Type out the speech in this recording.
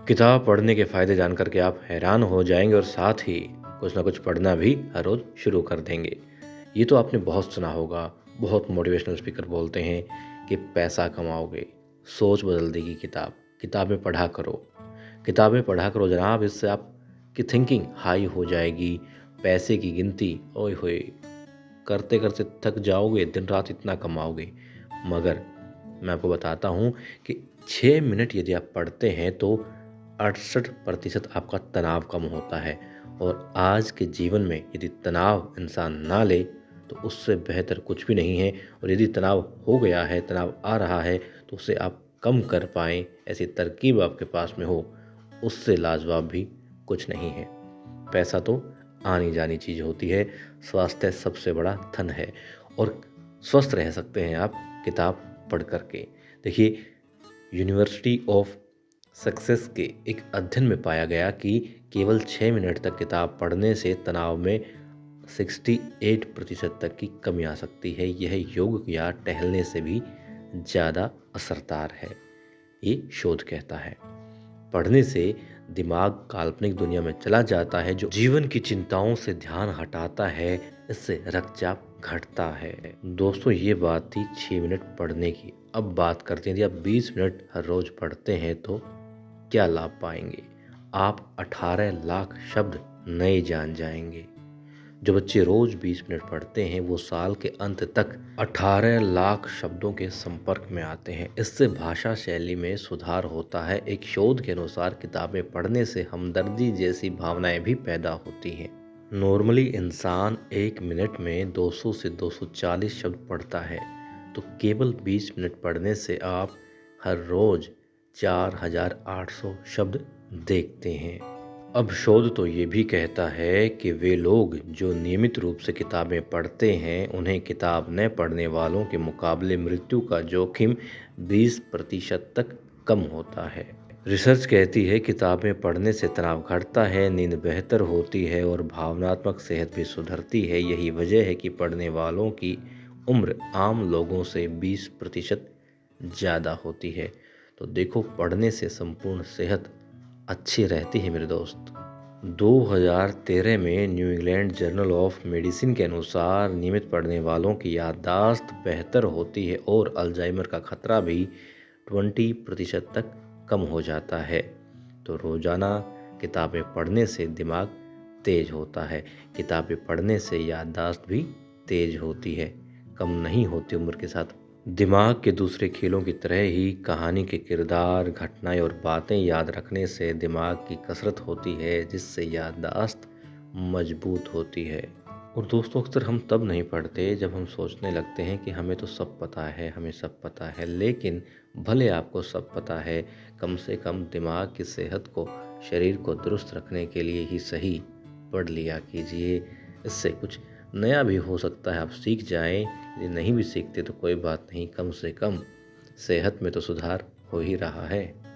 किताब पढ़ने के फ़ायदे जानकर के आप हैरान हो जाएँगे और साथ ही कुछ ना कुछ पढ़ना भी हर रोज़ शुरू कर देंगे। ये तो आपने बहुत सुना होगा, बहुत मोटिवेशनल स्पीकर बोलते हैं कि पैसा कमाओगे, सोच बदल देगी किताब, किताबें पढ़ा करो। किताबें पढ़ा करो जनाब, इससे आपकी थिंकिंग हाई हो जाएगी, पैसे की गिनती ओए होए! करते-करते थक जाओगे, दिन-रात इतना कमाओगे। मगर मैं आपको बताता हूँ कि 6 मिनट यदि आप पढ़ते हैं तो 68% आपका तनाव कम होता है और आज के जीवन में यदि तनाव इंसान ना ले तो उससे बेहतर कुछ भी नहीं है। और यदि तनाव हो गया है, तनाव आ रहा है तो उसे आप कम कर पाएँ, ऐसी तरकीब आपके पास में हो, उससे लाजवाब भी कुछ नहीं है। पैसा तो आनी जानी चीज़ होती है, स्वास्थ्य सबसे बड़ा धन है और स्वस्थ रह सकते हैं आप किताब पढ़ कर के। देखिए, यूनिवर्सिटी ऑफ सक्सेस के एक अध्ययन में पाया गया कि केवल 6 मिनट तक किताब पढ़ने से तनाव में 68% तक की कमी आ सकती है। यह योग या टहलने से भी ज़्यादा असरदार है, ये शोध कहता है। पढ़ने से दिमाग काल्पनिक दुनिया में चला जाता है जो जीवन की चिंताओं से ध्यान हटाता है, इससे रक्तचाप घटता है। दोस्तों, ये बात थी 6 मिनट पढ़ने की। अब बात करते हैं, यदि आप 20 मिनट हर रोज पढ़ते हैं तो क्या लाभ पाएंगे? आप 18 लाख शब्द नए जान जाएंगे। जो बच्चे रोज 20 मिनट पढ़ते हैं वो साल के अंत तक 18 लाख शब्दों के संपर्क में आते हैं। इससे भाषा शैली में सुधार होता है। एक शोध के अनुसार किताबें पढ़ने से हमदर्दी जैसी भावनाएं भी पैदा होती हैं। नॉर्मली इंसान 1 मिनट में 200 से 240 शब्द पढ़ता है, तो केवल 20 मिनट पढ़ने से आप हर रोज 4800 शब्द देखते हैं। अब शोध तो ये भी कहता है कि वे लोग जो नियमित रूप से किताबें पढ़ते हैं उन्हें किताब न पढ़ने वालों के मुकाबले मृत्यु का जोखिम 20% तक कम होता है। रिसर्च कहती है किताबें पढ़ने से तनाव घटता है, नींद बेहतर होती है और भावनात्मक सेहत भी सुधरती है। यही वजह है कि पढ़ने वालों की उम्र आम लोगों से 20% ज़्यादा होती है। तो देखो, पढ़ने से संपूर्ण सेहत अच्छी रहती है मेरे दोस्त। 2013 में new England journal of medicine के अनुसार नियमित पढ़ने वालों की याददाश्त बेहतर होती है और अल्जाइमर का खतरा भी 20% तक कम हो जाता है। तो रोज़ाना किताबें पढ़ने से दिमाग तेज होता है, किताबें पढ़ने से याददाश्त भी तेज होती है, कम नहीं होती उम्र के साथ। दिमाग के दूसरे खेलों की तरह ही कहानी के किरदार, घटनाएं और बातें याद रखने से दिमाग की कसरत होती है, जिससे याददाश्त मजबूत होती है। और दोस्तों, अक्सर हम तब नहीं पढ़ते जब हम सोचने लगते हैं कि हमें तो सब पता है, हमें सब पता है। लेकिन भले आपको सब पता है, कम से कम दिमाग की सेहत को, शरीर को दुरुस्त रखने के लिए ही सही पढ़ लिया कीजिए। इससे कुछ नया भी हो सकता है, आप सीख जाएं। यदि नहीं भी सीखते तो कोई बात नहीं, कम से कम सेहत में तो सुधार हो ही रहा है।